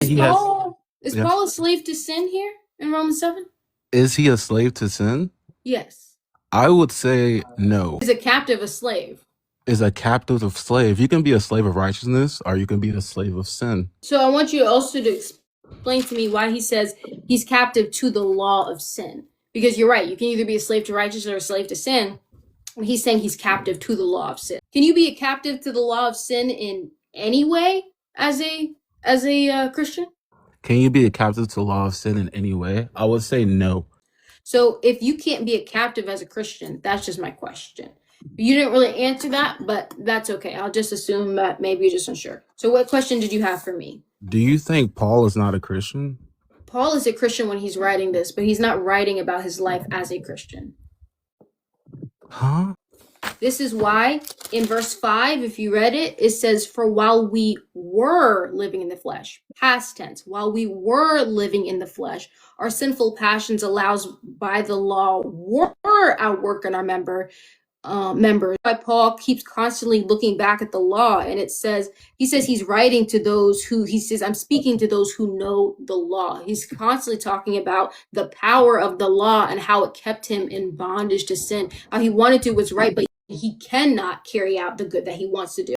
He has, Is yes. Paul a slave to sin here in Romans 7? Is he a slave to sin? Yes. I would say no. Is a captive a slave? Is a captive of slave. You can be a slave of righteousness or you can be a slave of sin. So I want you also to explain to me why he says he's captive to the law of sin. Because you're right, you can either be a slave to righteousness or a slave to sin. And he's saying he's captive to the law of sin. Can you be a captive to the law of sin in any way as a Christian? Can you be a captive to the law of sin in any way? I would say no. So if you can't be a captive as a Christian, that's just my question. You didn't really answer that, but that's okay. I'll just assume that maybe you're just unsure. So what question did you have for me? Do you think Paul is not a Christian? Paul is a Christian when he's writing this, but he's not writing about his life as a Christian. Huh? This is why in verse 5, if you read it, it says, for while we were living in the flesh, past tense, while we were living in the flesh, our sinful passions allows by the law were at work in our members. By Paul keeps constantly looking back at the law, and he says he's writing to those who, he says, I'm speaking to those who know the law. He's constantly talking about the power of the law and how it kept him in bondage to sin, how he wanted to do what's right, but he cannot carry out the good that he wants to do.